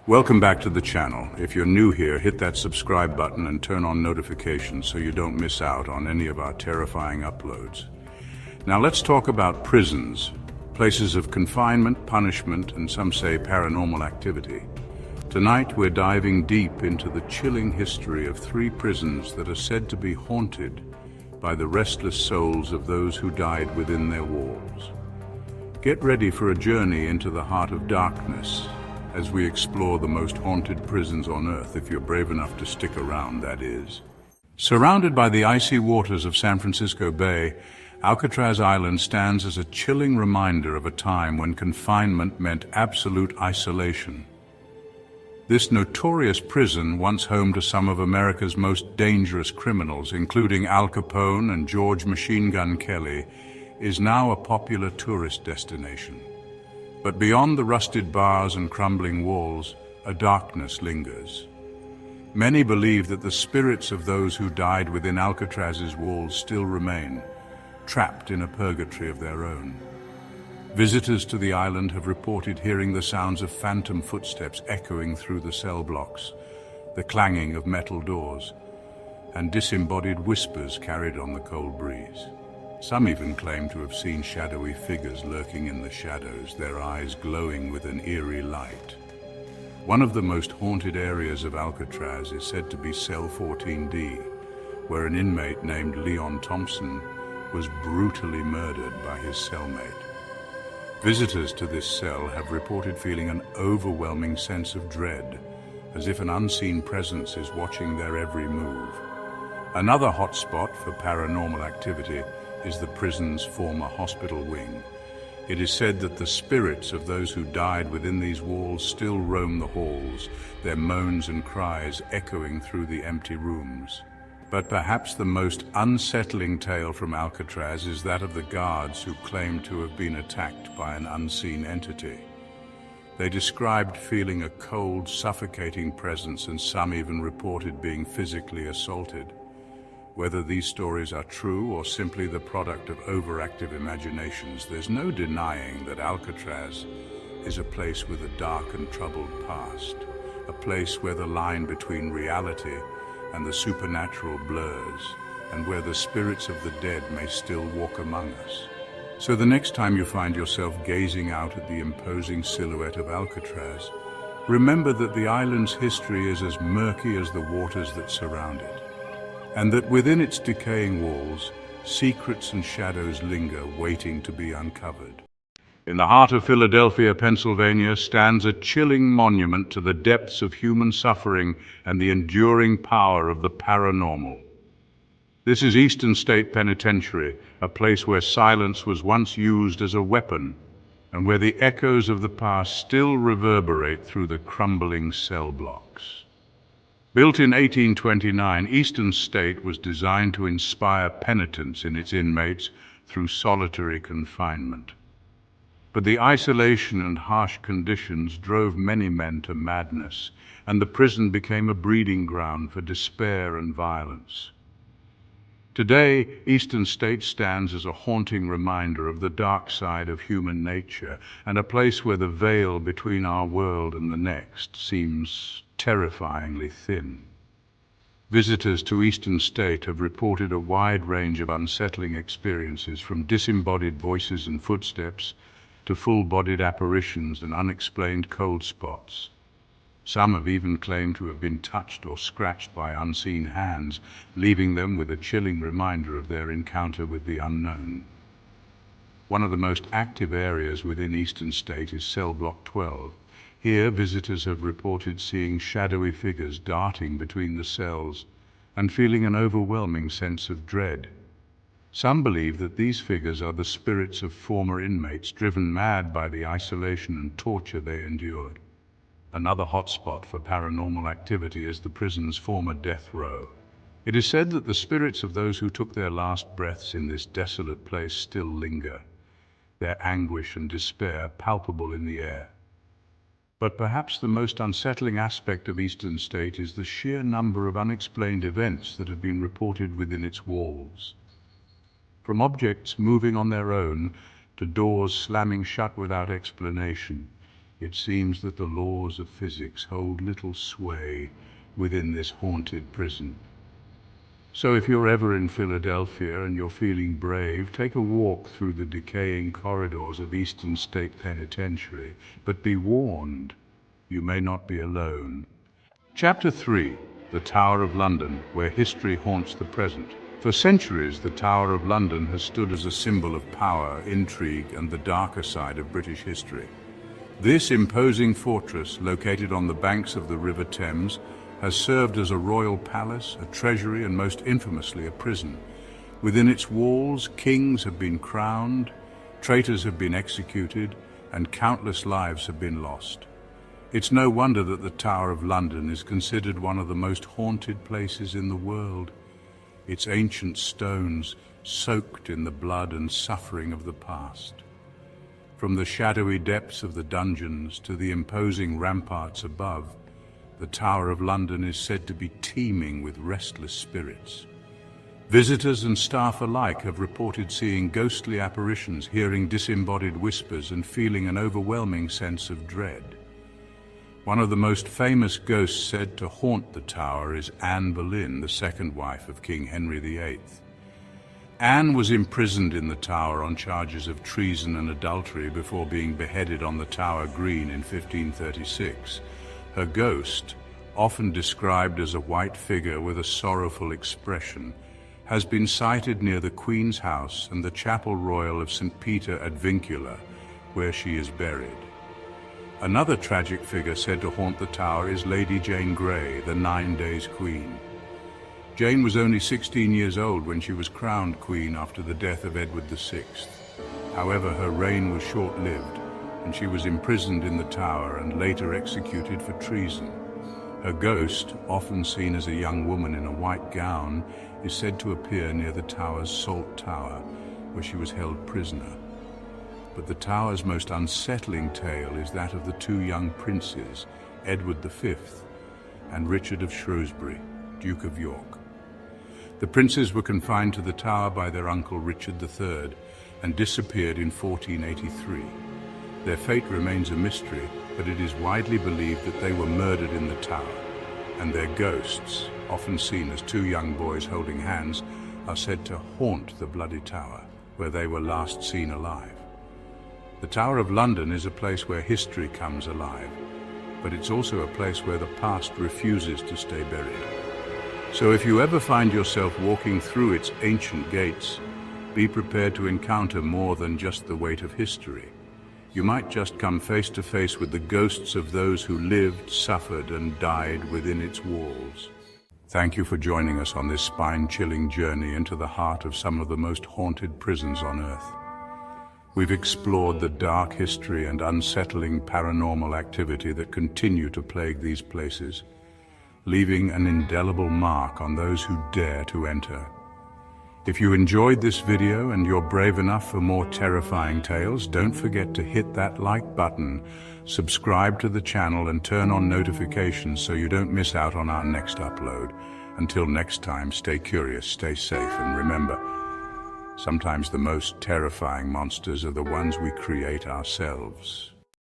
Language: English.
Welcome back to the channel. If you're new here, hit that subscribe button and turn on notifications so you don't miss out on any of our terrifying uploads. Now let's talk about prisons, places of confinement, punishment, and some say paranormal activity. Tonight we're diving deep into the chilling history of 3 prisons that are said to be haunted by the restless souls of those who died within their walls. Get ready for a journey into the heart of darkness as we explore the most haunted prisons on Earth, if you're brave enough to stick around, that is. Surrounded by the icy waters of San Francisco Bay, Alcatraz Island stands as a chilling reminder of a time when confinement meant absolute isolation. This notorious prison, once home to some of America's most dangerous criminals, including Al Capone and George Machine Gun Kelly, is now a popular tourist destination. But beyond the rusted bars and crumbling walls, a darkness lingers. Many believe that the spirits of those who died within Alcatraz's walls still remain, trapped in a purgatory of their own. Visitors to the island have reported hearing the sounds of phantom footsteps echoing through the cell blocks, the clanging of metal doors, and disembodied whispers carried on the cold breeze. Some even claim to have seen shadowy figures lurking in the shadows, their eyes glowing with an eerie light. One of the most haunted areas of Alcatraz is said to be Cell 14D, where an inmate named Leon Thompson was brutally murdered by his cellmate. Visitors to this cell have reported feeling an overwhelming sense of dread, as if an unseen presence is watching their every move. Another hotspot for paranormal activity is the prison's former hospital wing. It is said that the spirits of those who died within these walls still roam the halls, their moans and cries echoing through the empty rooms. But perhaps the most unsettling tale from Alcatraz is that of the guards who claimed to have been attacked by an unseen entity. They described feeling a cold, suffocating presence, and some even reported being physically assaulted. Whether these stories are true or simply the product of overactive imaginations, there's no denying that Alcatraz is a place with a dark and troubled past, a place where the line between reality and the supernatural blurs, and where the spirits of the dead may still walk among us. So the next time you find yourself gazing out at the imposing silhouette of Alcatraz, remember that the island's history is as murky as the waters that surround it, and that within its decaying walls, secrets and shadows linger, waiting to be uncovered. In the heart of Philadelphia, Pennsylvania, stands a chilling monument to the depths of human suffering and the enduring power of the paranormal. This is Eastern State Penitentiary, a place where silence was once used as a weapon, and where the echoes of the past still reverberate through the crumbling cell blocks. Built in 1829, Eastern State was designed to inspire penitence in its inmates through solitary confinement. But the isolation and harsh conditions drove many men to madness, and the prison became a breeding ground for despair and violence. Today, Eastern State stands as a haunting reminder of the dark side of human nature, and a place where the veil between our world and the next seems terrifyingly thin. Visitors to Eastern State have reported a wide range of unsettling experiences, from disembodied voices and footsteps to full-bodied apparitions and unexplained cold spots. Some have even claimed to have been touched or scratched by unseen hands, leaving them with a chilling reminder of their encounter with the unknown. One of the most active areas within Eastern State is Cell Block 12. Here, visitors have reported seeing shadowy figures darting between the cells and feeling an overwhelming sense of dread. Some believe that these figures are the spirits of former inmates driven mad by the isolation and torture they endured. Another hotspot for paranormal activity is the prison's former death row. It is said that the spirits of those who took their last breaths in this desolate place still linger, their anguish and despair palpable in the air. But perhaps the most unsettling aspect of Eastern State is the sheer number of unexplained events that have been reported within its walls. From objects moving on their own to doors slamming shut without explanation, it seems that the laws of physics hold little sway within this haunted prison. So if you're ever in Philadelphia and you're feeling brave, take a walk through the decaying corridors of Eastern State Penitentiary, but be warned, you may not be alone. Chapter 3, The Tower of London, where history haunts the present. For centuries, the Tower of London has stood as a symbol of power, intrigue, and the darker side of British history. This imposing fortress, located on the banks of the River Thames, has served as a royal palace, a treasury, and most infamously a prison. Within its walls, kings have been crowned, traitors have been executed, and countless lives have been lost. It's no wonder that the Tower of London is considered one of the most haunted places in the world. Its ancient stones soaked in the blood and suffering of the past. From the shadowy depths of the dungeons to the imposing ramparts above, the Tower of London is said to be teeming with restless spirits. Visitors and staff alike have reported seeing ghostly apparitions, hearing disembodied whispers, and feeling an overwhelming sense of dread. One of the most famous ghosts said to haunt the tower is Anne Boleyn, the second wife of King Henry VIII. Anne was imprisoned in the tower on charges of treason and adultery before being beheaded on the Tower Green in 1536. Her ghost, often described as a white figure with a sorrowful expression, has been sighted near the Queen's house and the Chapel Royal of St. Peter ad Vincula, where she is buried. Another tragic figure said to haunt the tower is Lady Jane Grey, the 9 Days Queen. Jane was only 16 years old when she was crowned queen after the death of Edward VI. However, her reign was short-lived, and she was imprisoned in the tower and later executed for treason. Her ghost, often seen as a young woman in a white gown, is said to appear near the tower's Salt Tower, where she was held prisoner. But the tower's most unsettling tale is that of the two young princes, Edward V and Richard of Shrewsbury, Duke of York. The princes were confined to the tower by their uncle Richard III and disappeared in 1483. Their fate remains a mystery, but it is widely believed that they were murdered in the tower, and their ghosts, often seen as two young boys holding hands, are said to haunt the bloody tower, where they were last seen alive. The Tower of London is a place where history comes alive, but it's also a place where the past refuses to stay buried. So if you ever find yourself walking through its ancient gates, be prepared to encounter more than just the weight of history. You might just come face to face with the ghosts of those who lived, suffered, and died within its walls. Thank you for joining us on this spine-chilling journey into the heart of some of the most haunted prisons on Earth. We've explored the dark history and unsettling paranormal activity that continue to plague these places, leaving an indelible mark on those who dare to enter. If you enjoyed this video and you're brave enough for more terrifying tales, don't forget to hit that like button, subscribe to the channel, and turn on notifications so you don't miss out on our next upload. Until next time, stay curious, stay safe, and remember, sometimes the most terrifying monsters are the ones we create ourselves.